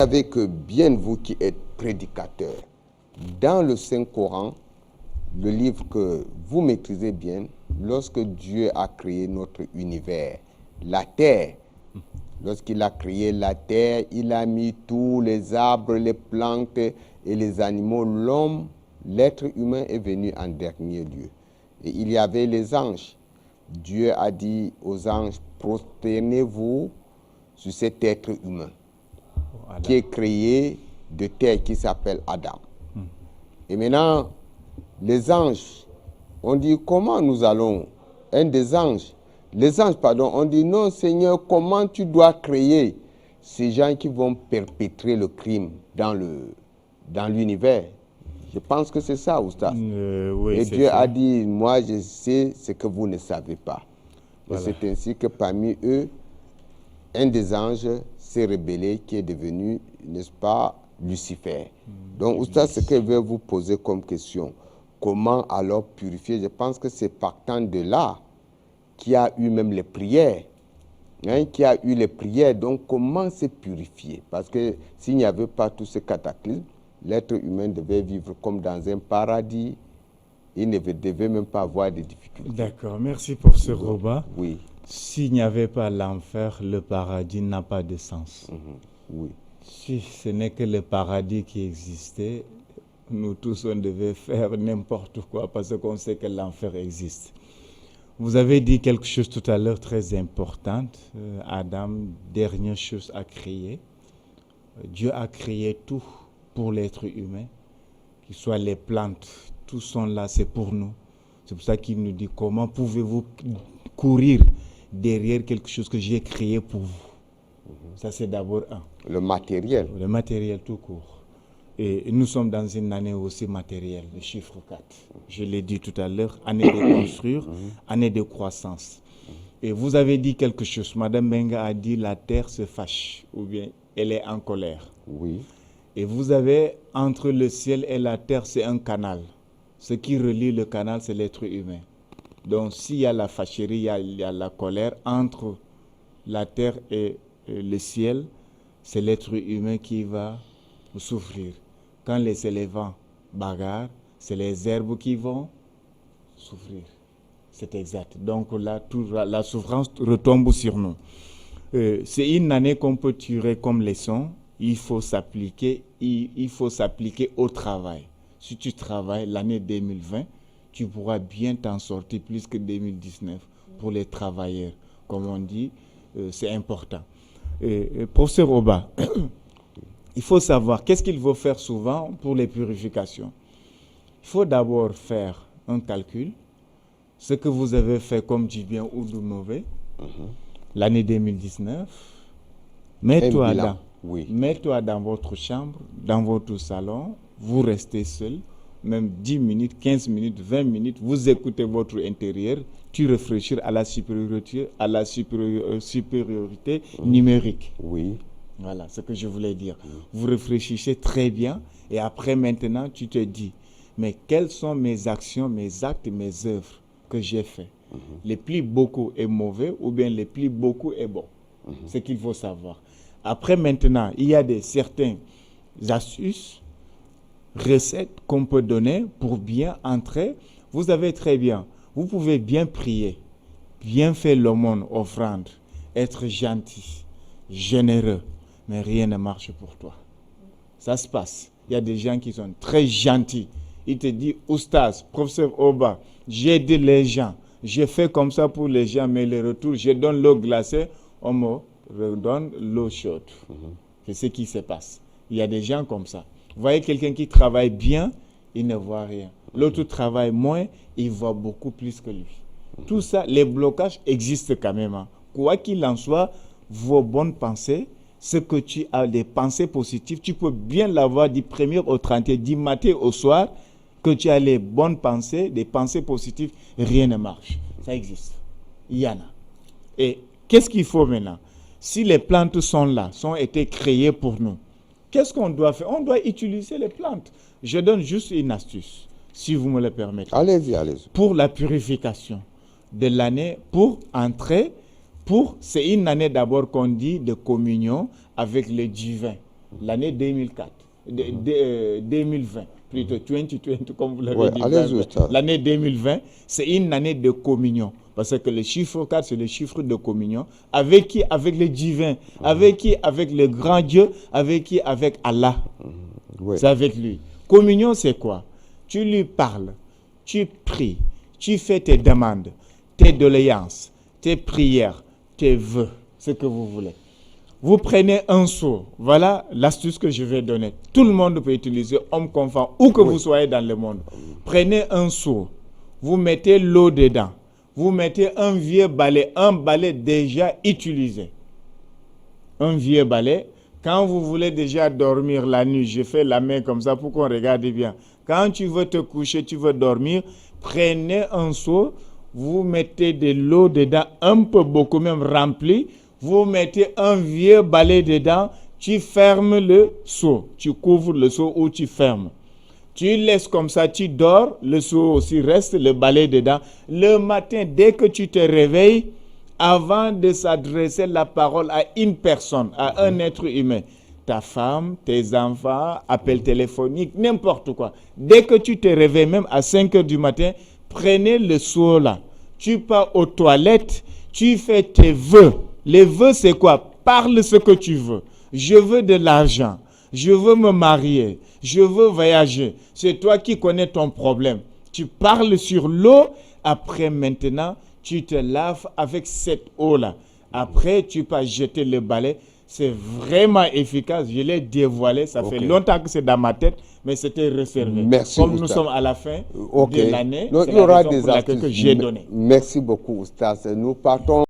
savez que bien vous qui êtes prédicateur, dans le Saint-Coran, le livre que vous maîtrisez bien, lorsque Dieu a créé notre univers, la terre, lorsqu'il a créé la terre, il a mis tous les arbres, les plantes et les animaux. L'homme, l'être humain est venu en dernier lieu. Et il y avait les anges. Dieu a dit aux anges, prosternez-vous sur cet être humain qui est créé de terre, qui s'appelle Adam. Et maintenant, les anges ont dit, comment nous allons, les anges, ont dit, non Seigneur, comment tu dois créer ces gens qui vont perpétrer le crime dans l'univers. Je pense que c'est ça, Oustaz. Oui, et Dieu a dit, moi je sais ce que vous ne savez pas. Voilà. Et c'est ainsi que parmi eux, un des anges s'est rebellé, qui est devenu, n'est-ce pas, Lucifer. Donc, Oustaz, ce que je vais vous poser comme question, comment alors purifier? Je pense que c'est partant de là qu'il y a eu même les prières. Donc, comment se purifier? Parce que s'il n'y avait pas tout ce cataclysme, l'être humain devait vivre comme dans un paradis. Il ne devait même pas avoir de difficultés. D'accord, merci pour ce rebat. Oui. S'il n'y avait pas l'enfer, le paradis n'a pas de sens. Oui. Si ce n'est que le paradis qui existait, nous tous, on devait faire n'importe quoi parce qu'on sait que l'enfer existe. Vous avez dit quelque chose tout à l'heure très importante. Adam, dernière chose à créer. Dieu a créé tout pour l'être humain, que ce soit les plantes, tout sont là, c'est pour nous. C'est pour ça qu'il nous dit, comment pouvez-vous courir derrière quelque chose que j'ai créé pour vous? Ça, c'est d'abord un. Le matériel. Le matériel tout court. Et nous sommes dans une année aussi matérielle, le chiffre 4. Je l'ai dit tout à l'heure, année de construire, année de croissance. Et vous avez dit quelque chose. Madame Benga a dit, la terre se fâche, ou bien elle est en colère. Oui. Et vous avez, entre le ciel et la terre, c'est un canal. Ce qui relie le canal, c'est l'être humain. Donc, s'il y a la fâcherie, il y a la colère entre la terre et le ciel, c'est l'être humain qui va souffrir. Quand les éléphants bagarrent, c'est les herbes qui vont souffrir. C'est exact. Donc là, la souffrance retombe sur nous. C'est une année qu'on peut tirer comme leçon. Il faut s'appliquer au travail. Si tu travailles l'année 2020, tu pourras bien t'en sortir plus que 2019 pour les travailleurs. Comme on dit, c'est important. Professeur Oba, il faut savoir, qu'est-ce qu'il faut faire souvent pour les purifications? Il faut d'abord faire un calcul, ce que vous avez fait comme du bien ou du mauvais, l'année 2019. Mets-toi dans votre chambre, dans votre salon, vous restez seul, même 10 minutes, 15 minutes, 20 minutes, vous écoutez votre intérieur, tu réfléchis à la supériorité, numérique. Oui. Voilà ce que je voulais dire. Vous réfléchissez très bien et après maintenant, tu te dis, mais quelles sont mes actions, mes actes, mes œuvres que j'ai fait? Les plus beaucoup est mauvais ou bien les plus beaucoup est bon? C'est qu'il faut savoir. Après maintenant, il y a certaines astuces, recettes qu'on peut donner pour bien entrer. Vous avez très bien, vous pouvez bien prier, bien faire l'aumône, offrande, être gentil, généreux, mais rien ne marche pour toi. Ça se passe. Il y a des gens qui sont très gentils. Ils te disent, Oustaz, professeur Oba, j'aide les gens, je fais comme ça pour les gens, mais le retour, je donne l'eau glacée, on me redonne l'eau chaude. C'est ce qui se passe. Il y a des gens comme ça. Vous voyez quelqu'un qui travaille bien, il ne voit rien. L'autre travaille moins, il voit beaucoup plus que lui. Tout ça, les blocages existent quand même. Quoi qu'il en soit, vos bonnes pensées, ce que tu as, des pensées positives, tu peux bien l'avoir du 1er au 30e, du matin au soir, que tu as les bonnes pensées, des pensées positives, rien ne marche. Ça existe. Il y en a. Et qu'est-ce qu'il faut maintenant? Si les plantes sont là, sont été créées pour nous, qu'est-ce qu'on doit faire? On doit utiliser les plantes. Je donne juste une astuce, si vous me le permettez. Allez-y, allez-y. Pour la purification de l'année, pour entrer, c'est une année d'abord qu'on dit de communion avec le divin. l'année 2004, 2020, plutôt 2020, comme vous l'avez dit. L'année 2020, c'est une année de communion. Parce que le chiffre 4, c'est le chiffre de communion. Avec qui? Avec le divin. Avec qui? Avec le grand Dieu. Avec qui? Avec Allah. C'est avec lui. Communion, c'est quoi? Tu lui parles, tu pries, tu fais tes demandes, tes doléances, tes prières, tes vœux, ce que vous voulez. Vous prenez un seau. Voilà l'astuce que je vais donner. Tout le monde peut utiliser, homme comme femme, où que vous soyez dans le monde. Prenez un seau. Vous mettez l'eau dedans. Vous mettez un vieux balai, un balai déjà utilisé. Un vieux balai. Quand vous voulez déjà dormir la nuit, je fais la main comme ça pour qu'on regarde bien. Quand tu veux te coucher, tu veux dormir, prenez un seau, vous mettez de l'eau dedans, un peu beaucoup même rempli, vous mettez un vieux balai dedans, tu fermes le seau, tu couvres le seau ou tu fermes. Tu laisses comme ça, tu dors, le seau aussi reste, le balai dedans. Le matin, dès que tu te réveilles, avant de s'adresser la parole à une personne, à un être humain, ta femme, tes enfants, appel téléphonique, n'importe quoi. Dès que tu te réveilles, même à 5 heures du matin, prenez le seau là. Tu pars aux toilettes, tu fais tes vœux. Les vœux, c'est quoi? Parle ce que tu veux. Je veux de l'argent. Je veux me marier. Je veux voyager. C'est toi qui connais ton problème. Tu parles sur l'eau. Après, maintenant, tu te laves avec cette eau-là. Après, tu peux jeter le balai. C'est vraiment efficace. Je l'ai dévoilé. Ça fait longtemps que c'est dans ma tête, mais c'était réservé. Merci, comme Oustaz. Nous sommes à la fin de l'année, Donc, c'est il y aura la raison des pour laquelle astuces. j'ai donné. Merci beaucoup, Oustaz. Nous partons.